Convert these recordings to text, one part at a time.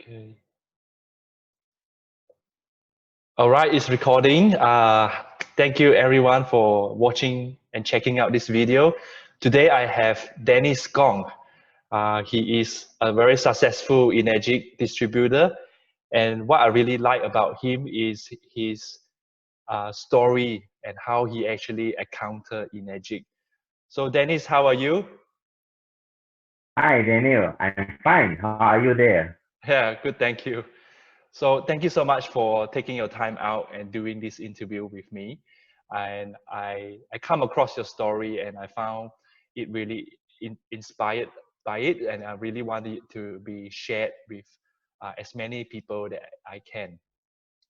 Okay. All right, it's recording. Thank you everyone for watching and checking out this video. Today I have Dennis Gong. He is a very successful energy distributor. And what I really like about him is his story and how he actually encountered energy. So Dennis, how are you? Hi, Daniel. I'm fine. How are you there? Yeah, good, thank you. So thank you so much for taking your time out and doing this interview with me. And I come across your story and I found it really inspired by it, and I really want it to be shared with as many people that I can.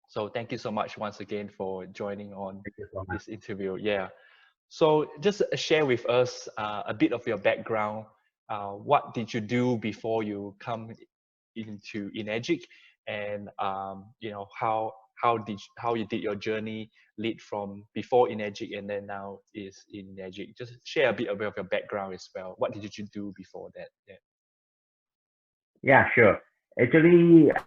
So thank you so much once again for joining on Thank you so much. this interview. Yeah. So just share with us a bit of your background. What did you do before you come into Energic, and how you did your journey lead from before Energic and then now is in Energic. Just share a bit of your background as well. What did you do before that? Yeah. Yeah, sure. Actually, I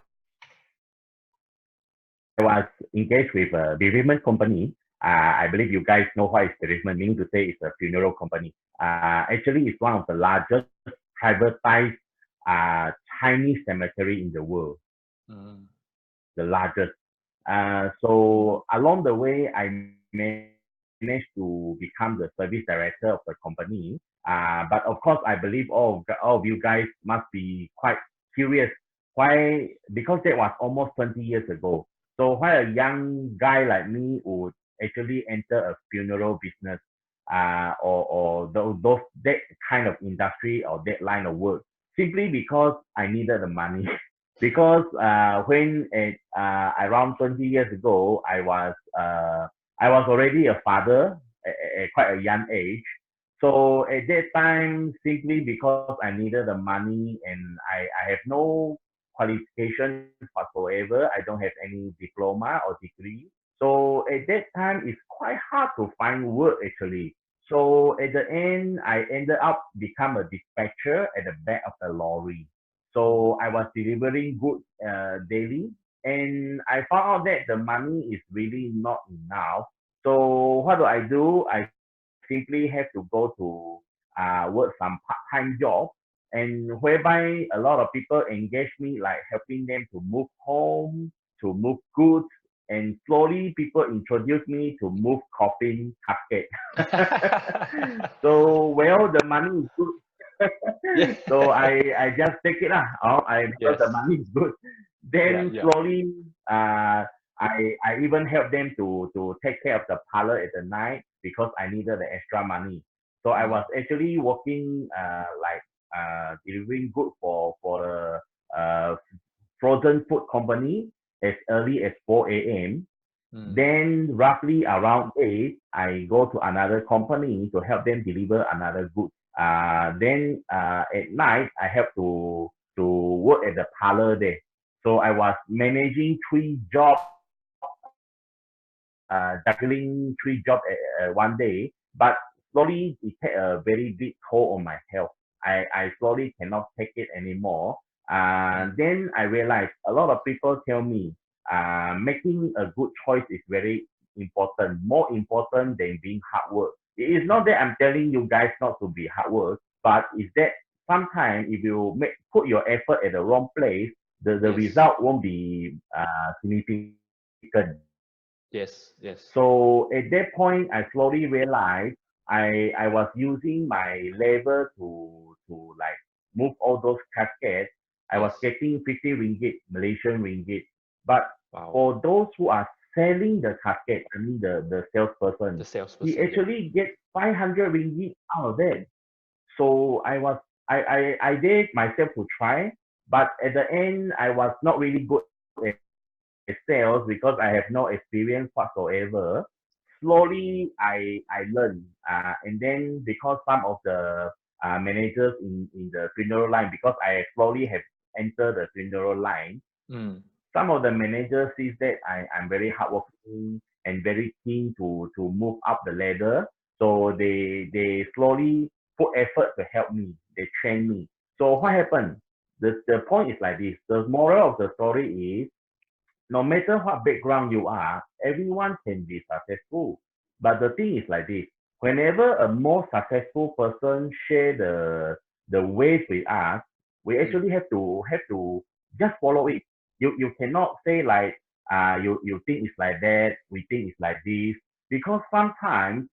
was engaged with a bereavement company. I believe you guys know what is bereavement, meaning to say it's a funeral company. Actually, it's one of the largest privatized uh, Chinese cemetery in the world, Mm, the largest. So along the way, I managed to become the service director of the company. But of course, I believe all of you guys must be quite curious. Why? Because that was almost 20 years ago. So why a young guy like me would actually enter a funeral business, or those that kind of industry or that line of work? Simply because I needed the money. Because when around 20 years ago, I was already a father at quite a young age. So at that time, simply because I needed the money and I have no qualifications whatsoever, I don't have any diploma or degree. So at that time, it's quite hard to find work actually. So at the end, I ended up become a dispatcher at the back of the lorry. So I was delivering goods daily, and I found out that the money is really not enough. So what do? I simply have to go to work some part-time job, and whereby a lot of people engage me, like helping them to move home, to move goods, and slowly people introduce me to move coffin casket. So well, the money is good. yeah. So I just take it lah. Because the Yes. money is good. Yeah. Then Yeah. slowly I even help them to take care of the parlor at the night because I needed the extra money. So I was Mm, actually working like delivering good for a frozen food company as early as 4 a.m. mm, Then roughly around 8, I go to another company to help them deliver another good. Then at night, I have to work at the parlor there. So I was managing 3 jobs, juggling 3 jobs at one day. But slowly, it take a very big toll on my health. I slowly cannot take it anymore. mm. Then I realized a lot of people tell me making a good choice is very important, more important than being hard work. It is not that I'm telling you guys not to be hard work, but is that sometimes if you put your effort at the wrong place, the Yes. result won't be significant. Yes. Yes. So at that point, I slowly realized I was using my lever to like move all those caskets. I was Yes. getting 50 ringgit, Malaysian ringgit. But Wow. for those who are selling the casket, I mean the The salesperson, he salesperson. Yeah. actually gets 500 ringgit out of it. So I did myself to try, but at the end I was not really good at sales because I have no experience whatsoever. Slowly I learned, and then because some of the managers in the funeral line, because I slowly have entered the funeral line, Mm. some of the managers sees that I'm very hardworking and very keen to move up the ladder. So they slowly put effort to help me. They train me. So what happened? the point is like this. The moral of the story is, no matter what background you are, everyone can be successful. But the thing is like this. Whenever a more successful person share the ways with us, we actually have to just follow it. You cannot say like you think it's like that, we think it's like this, because sometimes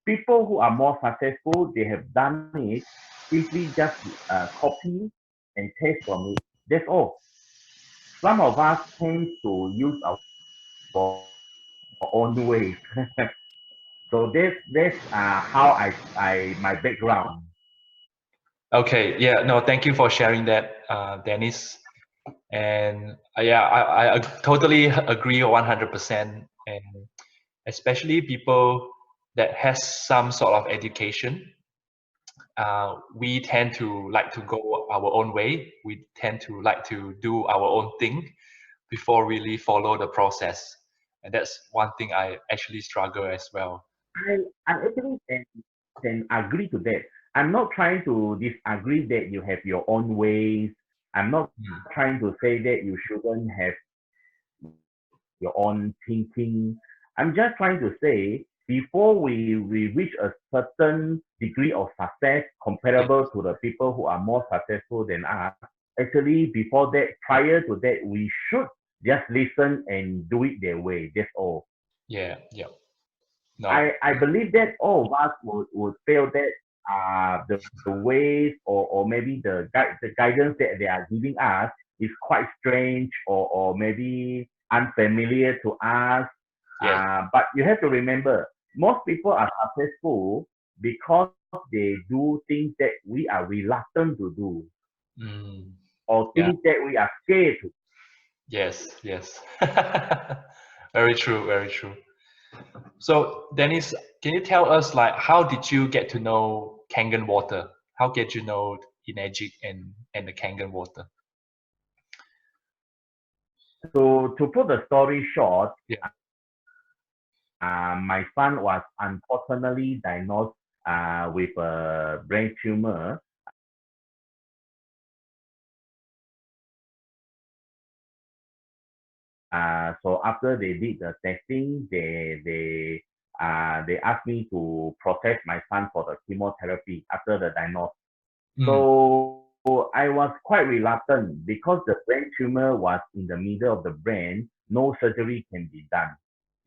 people who are more successful, they have done it simply just copy and paste from it. That's all. Some of us tend to use our own ways. So this how my background. Okay, yeah, no, thank you for sharing that, Dennis. And yeah, I totally agree 100%. And especially people that has some sort of education, we tend to like to go our own way. We tend to like to do our own thing before really follow the process. And that's one thing I actually struggle as well. I actually can agree to that. I'm not trying to disagree that you have your own ways. I'm not Mm. trying to say that you shouldn't have your own thinking. I'm just trying to say before we reach a certain degree of success Yeah, comparable to the people who are more successful than us, actually before that, prior to that, we should just listen and do it their way. That's all. yeah, yeah. No, I believe that all of us would feel that the ways or maybe the guidance that they are giving us is quite strange or maybe unfamiliar to us. yes. But you have to remember, most people are successful because they do things that we are reluctant to do Mm, or yeah, things that we are scared to. yes, yes. Very true, very true. So, Dennis, can you tell us like how did you get to know Kangen Water? How did you know Energic and the Kangen Water? To put the story short, Yeah. my son was unfortunately diagnosed with a brain tumor. So after they did the testing, they asked me to process my son for the chemotherapy after the diagnosis. Mm, So I was quite reluctant because the brain tumor was in the middle of the brain. No surgery can be done.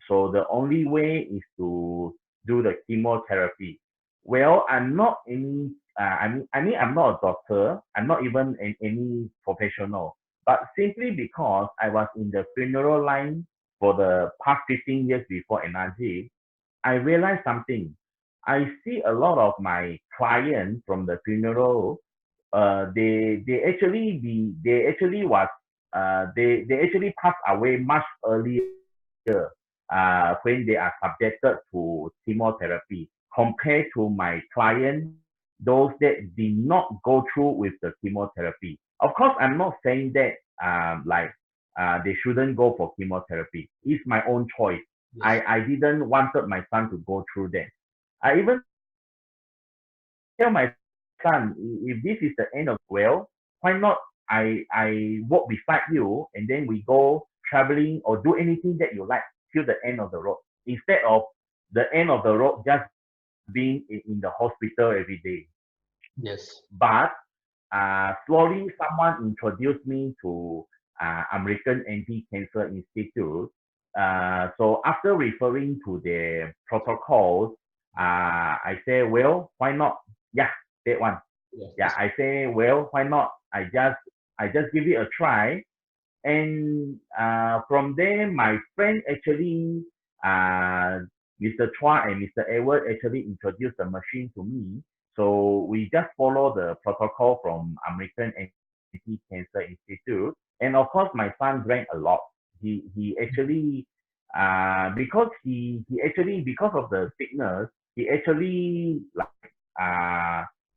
So the only way is to do the chemotherapy. Well, I'm not any. I'm not a doctor. I'm not even any professional. But simply because I was in the funeral line for the past 15 years before NRG, I realized something. I see a lot of my clients from the funeral. They actually was they actually passed away much earlier when they are subjected to chemotherapy compared to my client, those that did not go through with the chemotherapy. Of course, I'm not saying that like they shouldn't go for chemotherapy. It's my own choice. yes. I didn't wanted my son to go through that. I even tell my son, if this is the end of well, why not I walk beside you and then we go traveling or do anything that you like till the end of the road instead of the end of the road just being in the hospital every day. Yes. But slowly someone introduced me to American Anti-Cancer Institute. So after referring to the protocols, I say, well, why not? Yeah, that one. Yes. Yeah, I say, well, why not? I just give it a try. And from there, my friend actually, Mr. Chua and Mr. Edward actually introduced the machine to me. So we just follow the protocol from American Anti-Cancer Institute. And of course, my son drank a lot. He actually, because of the sickness, he actually like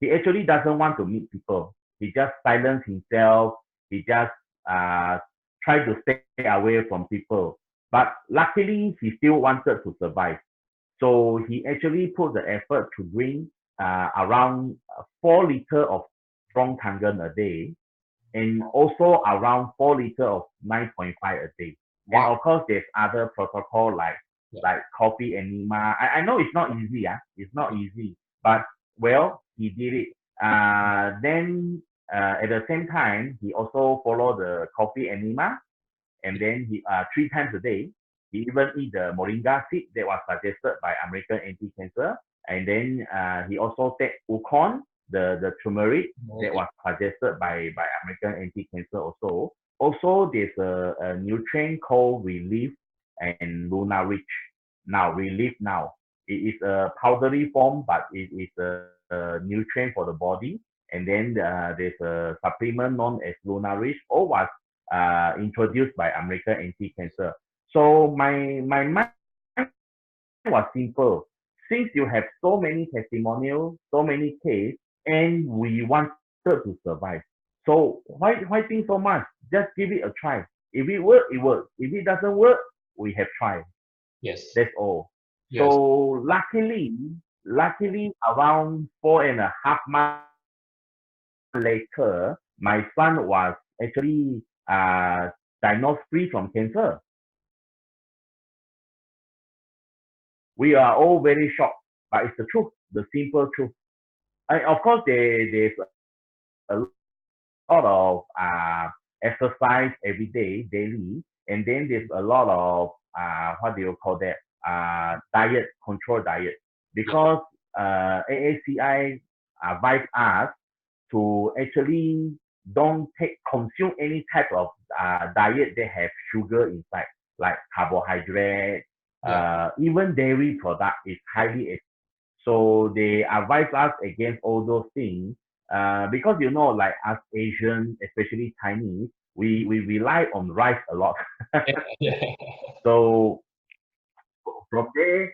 he actually doesn't want to meet people. He just silence himself. He just uh, try to stay away from people. But luckily, he still wanted to survive. So he actually put the effort to drink around 4 liters of strong Kangen a day. and also around 4 liters of 9.5 a day. And Wow. of course, there's other protocol Yeah. like coffee enema. I know it's not easy, it's not easy, but well, he did it. Then at the same time, he also follow the coffee enema, and then he 3 times a day. He even eat the moringa seed that was suggested by American Anti-Cancer, and then he also take Ukon, the turmeric that was suggested by American Anti-Cancer also. Also, there's a nutrient called Relief and Luna Rich. Now, Relief now. It is a powdery form, but it is a nutrient for the body. And then there's a supplement known as Luna Rich, or was introduced by American Anti-Cancer. So my mind was simple. Since you have so many testimonials, so many cases, and we wanted to survive. So why think so much? Just give it a try. If it works, it works. If it doesn't work, we have tried. Yes. That's all. Yes. So luckily around 4.5 months later, my son was actually diagnosed free from cancer. We are all very shocked, but it's the truth, the simple truth. Of course, there's a lot of exercise every day, daily, and then there's a lot of what do you call that? Diet, control diet, because AACI advise us to actually don't consume any type of diet that have sugar inside, like carbohydrate, Yeah. even dairy product is highly. So they advise us against all those things because like us Asian, especially Chinese, we rely on rice a lot. Yeah. So from there,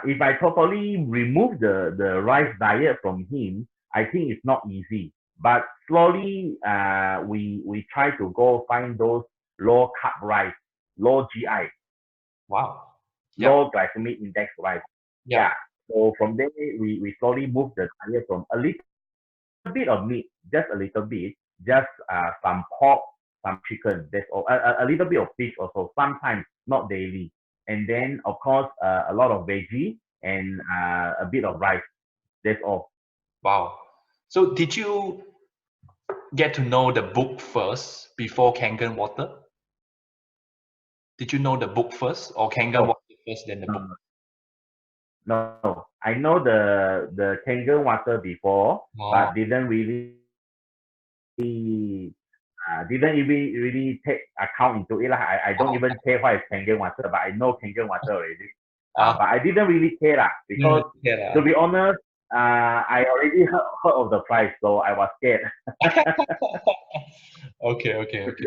if I totally remove the rice diet from him, I think it's not easy. But slowly, we try to go find those low carb rice, low GI, Wow. Yeah. low glycemic index rice. Yeah. Yeah. So from there, we slowly move the diet from a little bit of meat, just a little bit, just some pork, some chicken. That's all. A little bit of fish also. Sometimes not daily. And then of course a lot of veggie and a bit of rice. That's all. Wow. So did you get to know the book first before Kangen Water? Did you know the book first or Kangen No, Water first, then the book? no, no. I know the Kangen water before, Oh, but didn't really take account into it. I don't even care what is Kangen water, but I know Kangen water already. ah, But I didn't really care because yeah. to be honest, I already heard of the price, so I was scared. Okay, okay, okay.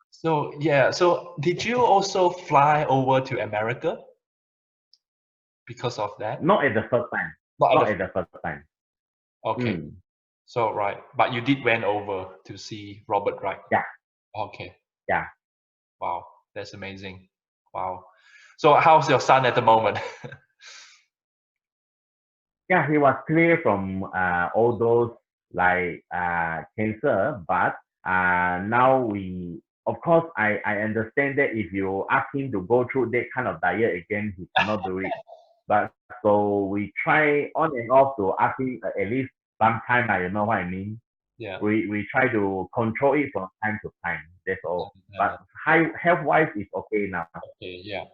So yeah, so did you also fly over to America because of that? Not at the first time. Not at Not the at the first time. okay. Mm, So right, but you did went over to see Robert, right? yeah, Okay. yeah. Wow, that's amazing. Wow. So how's your son at the moment? Yeah, he was clear from all those like cancer, but now of course, I understand that if you ask him to go through that kind of diet again, he cannot do it. But so we try on and off to ask him at least sometime, you know what I mean? Yeah. We try to control it from time to time. That's all. Uh, But health wise is okay now. okay. Yeah.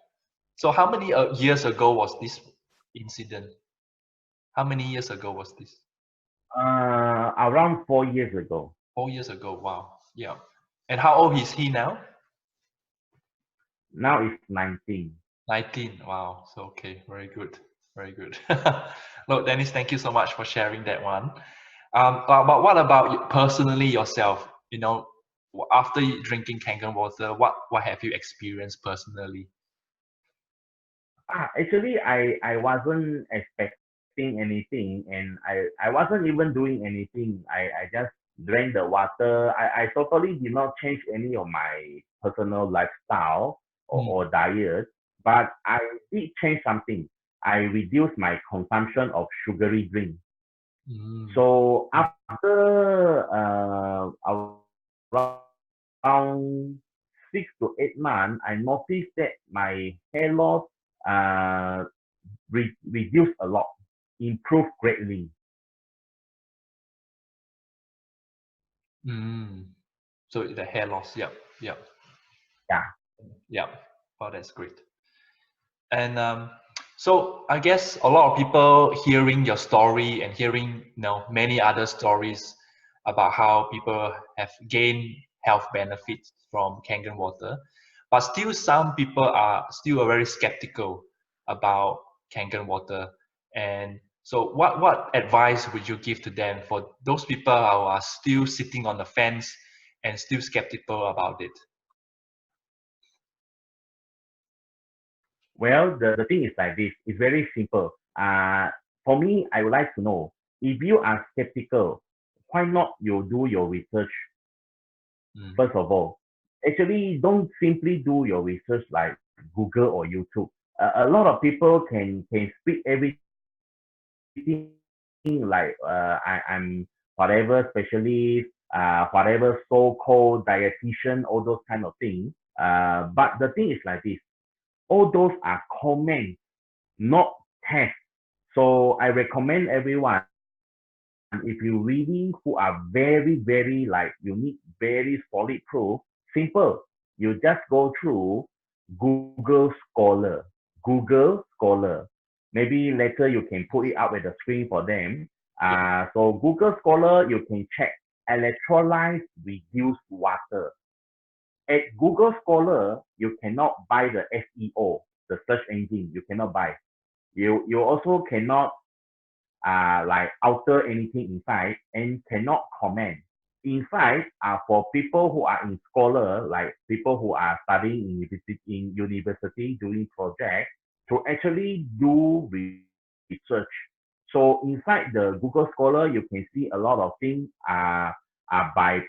So how many years ago was this incident? How many years ago was this? Around 4 years ago. 4 years ago. Wow. Yeah. And how old is he now? Now it's 19. 19. Wow. So okay. Very good. Very good. Look, Dennis, thank you so much for sharing that one. But what about personally yourself? After drinking Kangen water, what have you experienced personally? Actually, I wasn't expecting anything, and I wasn't even doing anything. I just drank the water. I totally did not change any of my personal lifestyle Mm, or diet, but I did change something. I reduced my consumption of sugary drink. mm, So after our around 6 to 8 months, I noticed that my hair loss uh, reduced a lot, improved greatly. So the hair loss, yep, yep, Yeah. yep. Oh, that's great. And so I guess a lot of people hearing your story and hearing many other stories about how people have gained health benefits from Kangen water, but still some people are still very skeptical about Kangen water. And so what advice would you give to them for those people who are still sitting on the fence and still skeptical about it? Well, the thing is like this. It's very simple. For me, I would like to know if you are skeptical, why not you do your research first of all? Actually, don't simply do your research like Google or YouTube. A lot of people can speak everything like I'm whatever specialist, whatever so-called dietitian, all those kind of things. But the thing is like this. All those are comments, not tests. So I recommend everyone, if you really who are very like you need very solid proof, simple. You just go through Google Scholar. Google Scholar. Maybe later you can put it up at the screen for them. Yeah. So Google Scholar, you can check electrolyte reduced water. At Google Scholar, you cannot buy the SEO, the search engine. You cannot buy. You also cannot like alter anything inside and cannot comment. Inside are for people who are in scholar, like people who are studying in university doing project to actually do research. So inside the Google Scholar, you can see a lot of things are by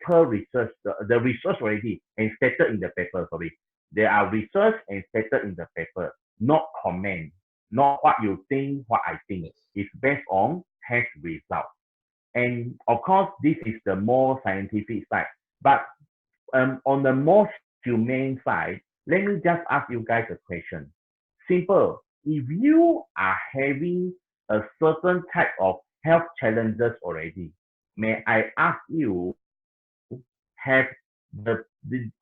paper research, the research already and stated in the paper, sorry. There are research and stated in the paper, not comment, not what you think, what I think. Yes. It's based on test results. And of course, this is the more scientific side. But on the more humane side, let me just ask you guys a question. Simple. If you are having a certain type of health challenges already, may I ask you, have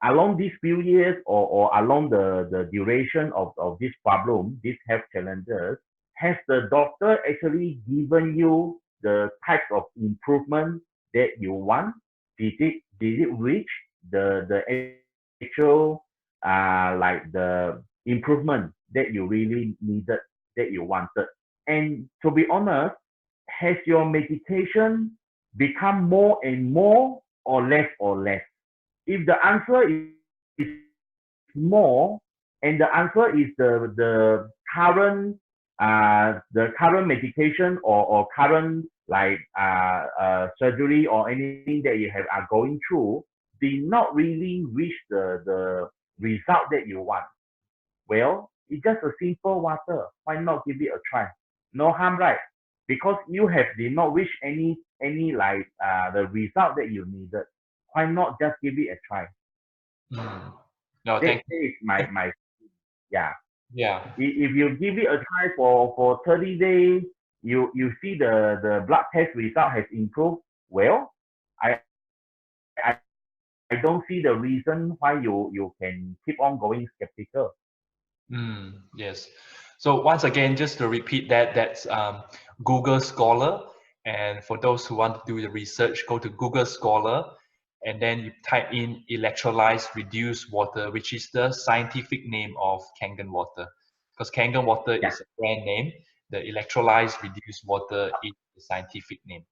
along these few years or along the duration of this problem, these health challenges, has the doctor actually given you the type of improvement that you want? Did it reach the actual like the improvement that you really needed, that you wanted? And to be honest, has your medication become more and more or less or less? If the answer is more, and the answer is the current medication or current like surgery or anything that you have are going through did not really reach the result that you want. Well, it's just a simple water. Why not give it a try? No harm, right? Because you have did not reach any like the result that you needed. Why not just give it a try? No, That thank you. is my yeah. Yeah. If you give it a try for 30 days, you see the blood test result has improved. Well, I I, I don't see the reason why you can keep on going skeptical. Yes. So once again, just to repeat that, that's Google Scholar. And for those who want to do the research, go to Google Scholar, and then you type in electrolyzed reduced water, which is the scientific name of Kangen water. Because Kangen water Yeah. is a brand name, the electrolyzed reduced water is the scientific name.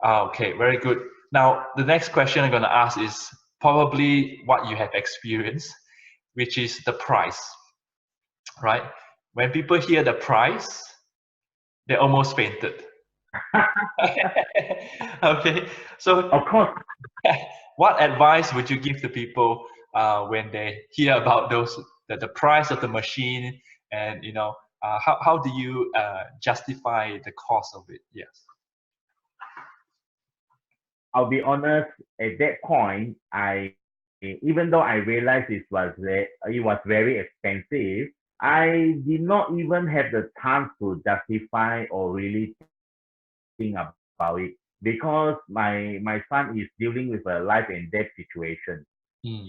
Okay, very good. Now, the next question I'm going to ask is probably what you have experienced, which is the price, right? When people hear the price, they almost fainted. Okay, so Of course. what advice would you give to people when they hear about the price of the machine, and how do you justify the cost of it? Yes. I'll be honest, at that point, even though I realized it was very expensive, I did not even have the chance to justify or really think about it because my son is dealing with a life and death situation.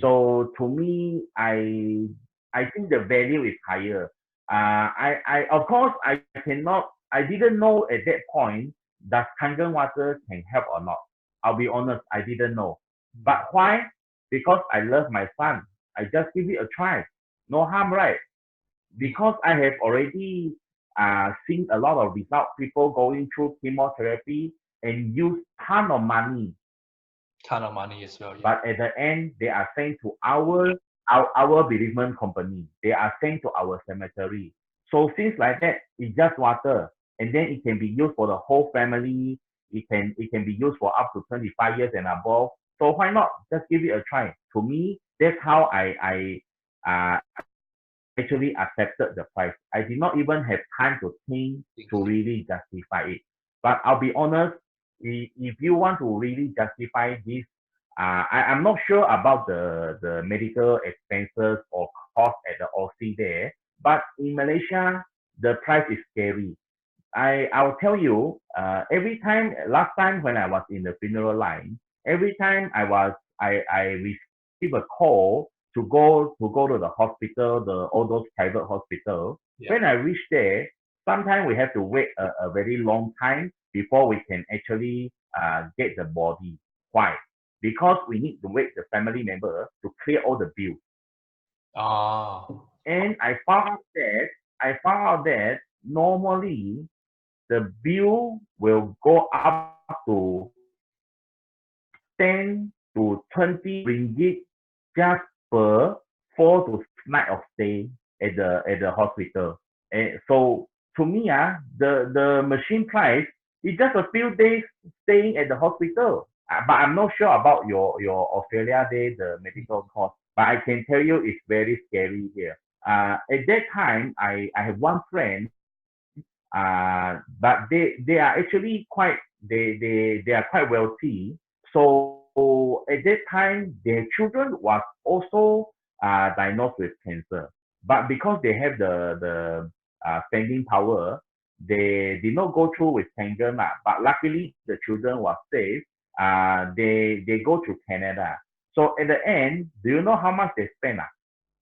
So to me, I think the value is higher. I of course I didn't know at that point does Kangen water can help or not. I'll be honest, I didn't know. But why? Because I love my son. I just give it a try. No harm, right? Because I have already seen a lot of results, people going through chemotherapy and use ton of money. Ton of money as well, yeah. But at the end, they are sent to our bereavement company. They are sent to our cemetery. So things like that, it's just water. And then it can be used for the whole family. It can be used for up to 25 years and above. So why not? Just give it a try. To me, that's how I actually accepted the price. I did not even have time to think to really justify it. But I'll be honest, if you want to really justify this, I'm not sure about the medical expenses or cost at the Aussie there, but in Malaysia, the price is scary. I'll tell you, every time last time when I was in the funeral line, every time I received a call to go to the hospital, all those private hospital. Yeah. When I reach there, sometimes we have to wait a very long time before we can actually get the body. Why? Because we need to wait the family member to clear all the bills. And I found out that normally the bill will go up to 10 to 20 ringgit just per 4 to 6 nights of stay at the hospital. And so to me, the machine price is just a few days staying at the hospital. But I'm not sure about your Australia day, the medical cost. But I can tell you it's very scary here. At that time, I have one friend, but they are actually they are quite wealthy. So at that time, their children was also diagnosed with cancer. But because they have the spending power, they did not go through with Kangen. But luckily, the children was safe. They go to Canada. So at the end, do you know how much they spend?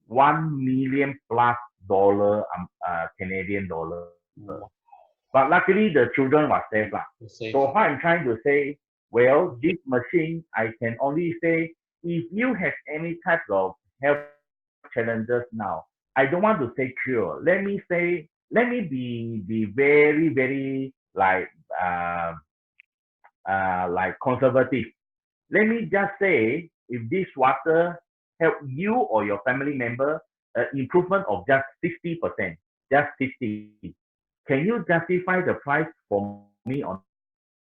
1 million plus dollar, Canadian dollar. But luckily, the children were safe. So what I'm trying to say, well, this machine, I can only say, if you have any type of health challenges now, I don't want to say cure. Let me be very, very like conservative. Let me just say, if this water help you or your family member, improvement of just 60%, just 60, can you justify the price for me or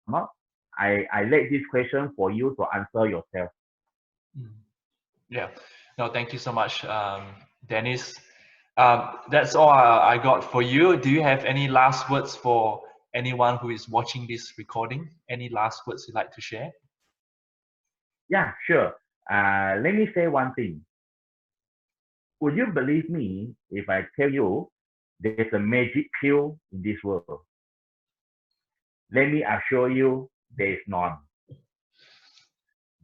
not? I let this question for you to answer yourself. Yeah. No, thank you so much, Dennis. That's all I got for you. Do you have any last words for anyone who is watching this recording? Any last words you'd like to share? Yeah, sure. Let me say one thing. Would you believe me if I tell you there's a magic pill in this world? Let me assure you there is none.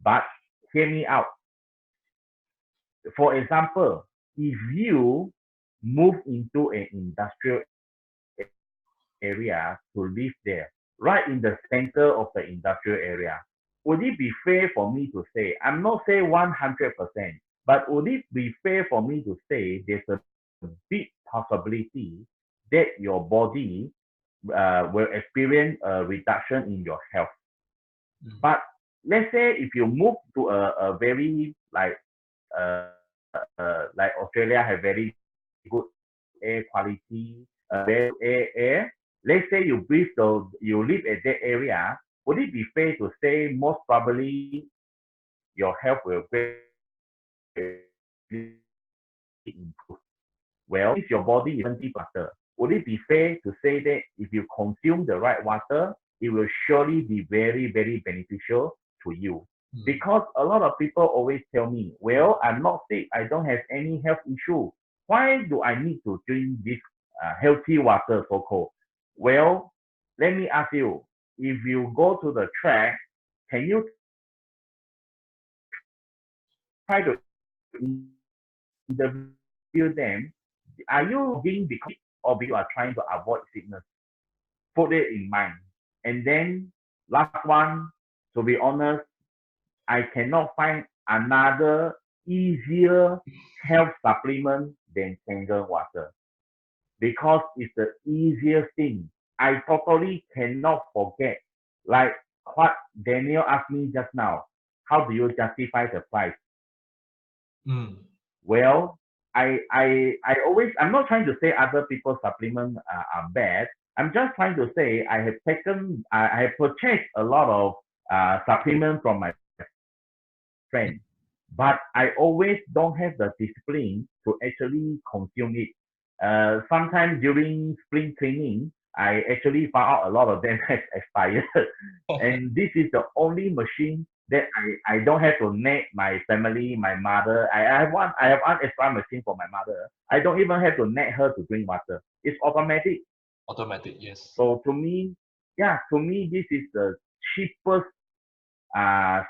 But hear me out. For example, if you move into an industrial area to live there, right in the center of the industrial area, would it be fair for me to say, I'm not saying 100%, but would it be fair for me to say there's a big possibility that your body will experience a reduction in your health? But let's say if you move to a very like Australia have very good air quality, very air. Let's say you live at that area. Would it be fair to say most probably your health will improve? Well, if your body is 20 water, would it be fair to say that if you consume the right water, it will surely be very, very beneficial to you. Because a lot of people always tell me, well, I'm not sick. I don't have any health issue. Why do I need to drink this healthy water, so-called? Well, let me ask you, if you go to the track, can you try to interview them? Are you being because or you are trying to avoid sickness? Put it in mind. And then last one, to be honest, I cannot find another easier health supplement than Kangen water because it's the easiest thing. I totally cannot forget. Like what Daniel asked me just now, how do you justify the price? Well, I'm not trying to say other people's supplements are bad. I'm just trying to say I have purchased a lot of supplements from my friends, but I always don't have the discipline to actually consume it. Sometimes during spring cleaning, I actually found out a lot of them has expired. And this is the only machine that I don't have to nag my family, my mother. I have one extra machine for my mother. I don't even have to nag her to drink water. It's automatic. Automatic, yes. So to me, this is the cheapest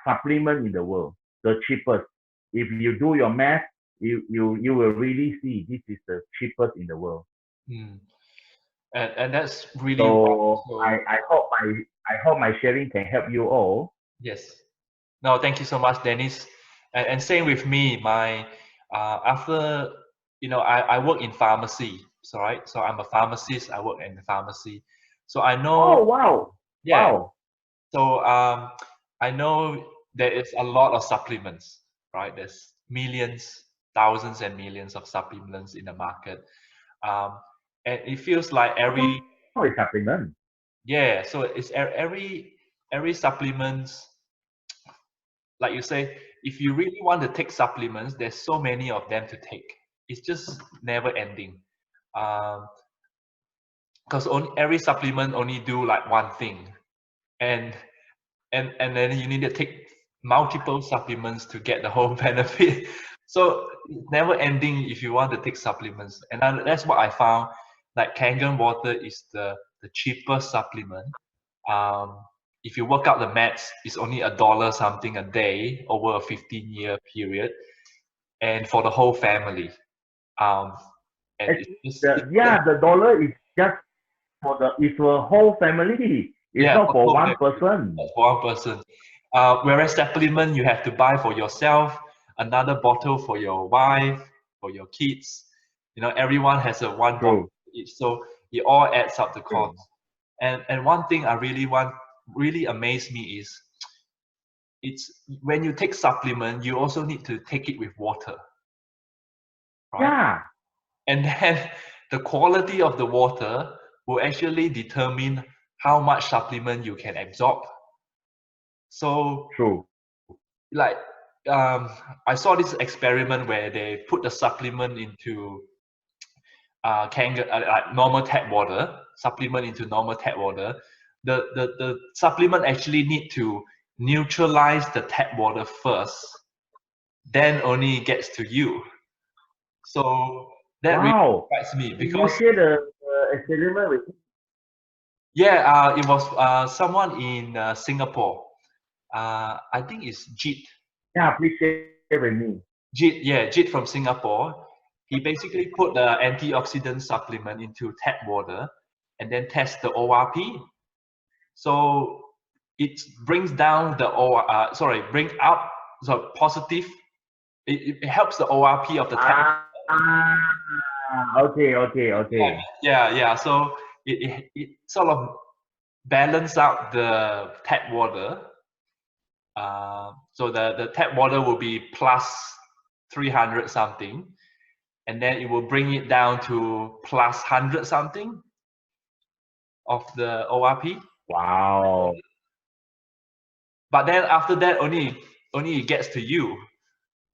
supplement in the world. The cheapest. If you do your math, you will really see this is the cheapest in the world. And that's really so I hope my sharing can help you all. Yes. No, thank you so much, Dennis. And same with me. My after I work in pharmacy, so right. So I'm a pharmacist. I work in the pharmacy, so I know. Oh wow! Yeah. Wow. So I know there is a lot of supplements, right? There's millions, thousands, and millions of supplements in the market, and it feels like every supplement. Yeah. So it's every supplement. Like you say, if you really want to take supplements, there's so many of them to take. It's just never ending. Because every supplement only do like one thing, and then you need to take multiple supplements to get the whole benefit. So it's never ending if you want to take supplements, and that's what I found. Like Kangen water is the cheapest supplement. If you work out the maths, it's only $1 something a day over a 15-year period, and for the whole family. And the dollar is just for the whole family. It's not for one person. For one person. Whereas supplement you have to buy for yourself, another bottle for your wife, for your kids. Everyone has a one bottle each, so it all adds up the cost. And one thing I really amazed me is it's when you take supplement, you also need to take it with water. Right? Yeah. And then the quality of the water will actually determine how much supplement you can absorb. So true. Like I saw this experiment where they put the supplement into like normal tap water, supplement into normal tap water. The supplement actually need to neutralize the tap water first, then only gets to you. So that really excites me because you share the experiment with me? Yeah, it was someone in Singapore. I think it's Jit. Yeah, please share with me. Jit from Singapore. He basically put the antioxidant supplement into tap water and then test the ORP. So it brings down the bring up positive. It helps the ORP of the tap. Okay. Yeah. So it sort of balance out the tap water. So the tap water will be plus 300 something, and then it will bring it down to plus 100 something of the ORP. Wow. But then after that, only it gets to you.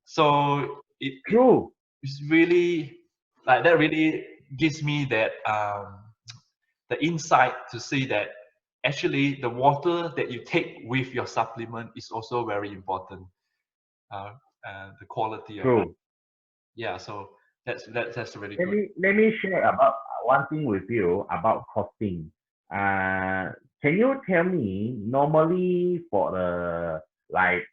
So it's really like that. Really gives me that the insight to see that actually the water that you take with your supplement is also very important. The quality of it. True. Yeah, so that's really Let good. me share about one thing with you about costing. Can you tell me normally for a like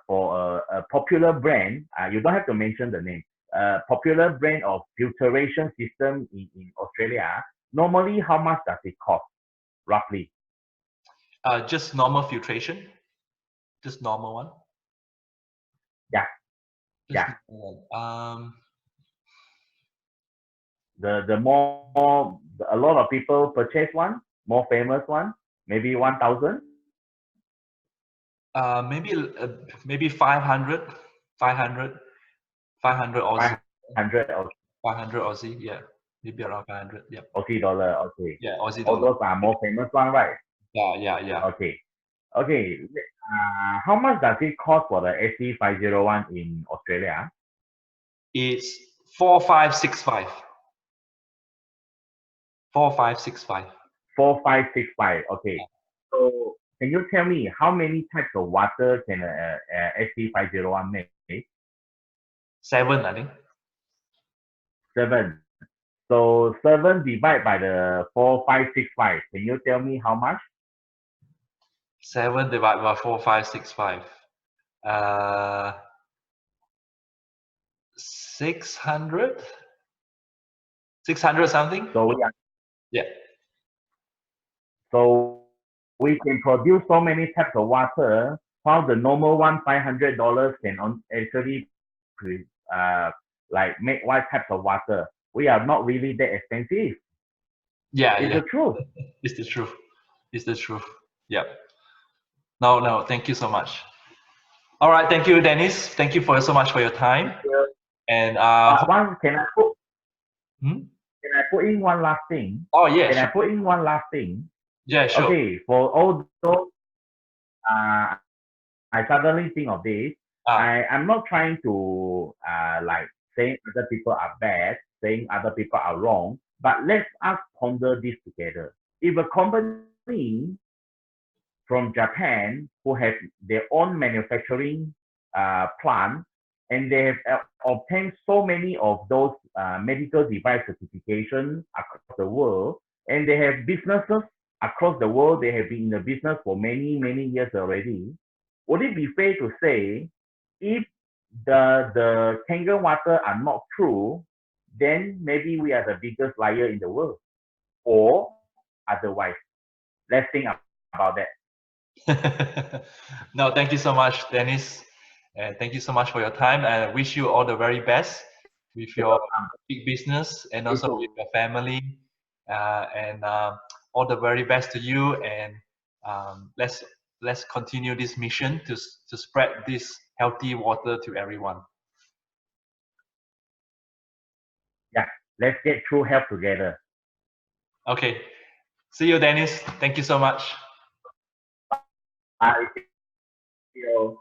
for a popular brand, you don't have to mention the name, popular brand of filtration system in Australia, normally how much does it cost roughly? Just normal filtration, just normal one. Yeah, Just yeah. normal one. The more a lot of people purchase one, more famous one, maybe 1,000. Maybe maybe 500, 500, 500 Aussie, 500 500 Aussie. Yeah, maybe around 500. Yeah, Aussie dollar. Okay. yeah, Aussie All dollar. those are more famous one, right? Yeah, yeah, yeah. Okay. Okay. How much does it cost for the SC501 in Australia? It's 4565. 4565. 4565. Okay. So can you tell me how many types of water can a SC501 make? 7, I think. 7. So 7 divided by the 4565. Can you tell me how much? 7 divided by 4565. 600? 600 something? So we are, Yeah. so we can produce so many types of water, while the normal one $500 can actually uh, like make one types of water. We are not really that expensive. Yeah, It's yeah. the truth. It's the truth. It's the truth. Yeah. No, no, thank you so much. All right, thank you, Dennis. Thank you for so much for your time. And One hmm? can I put in one last thing? Oh yeah, Can I sure. put in one last thing? Yeah, sure. Okay, for all those uh, I suddenly think of this. Ah, I'm not trying to like saying other people are bad, saying other people are wrong, but let's us ponder this together. If a company from Japan who have their own manufacturing plant and they have obtained so many of those medical device certifications across the world, and they have businesses across the world, they have been in the business for many years already. Would it be fair to say if the Kangen water are not true, then maybe we are the biggest liar in the world, or otherwise? Let's think about that. no, thank you so much, Dennis. And thank you so much for your time. And I wish you all the very best with your big business and also with your family. And all the very best to you. And let's continue this mission to spread this healthy water to everyone. Yeah, let's get through health together. Okay. See you, Dennis. Thank you so much. Bye. See you.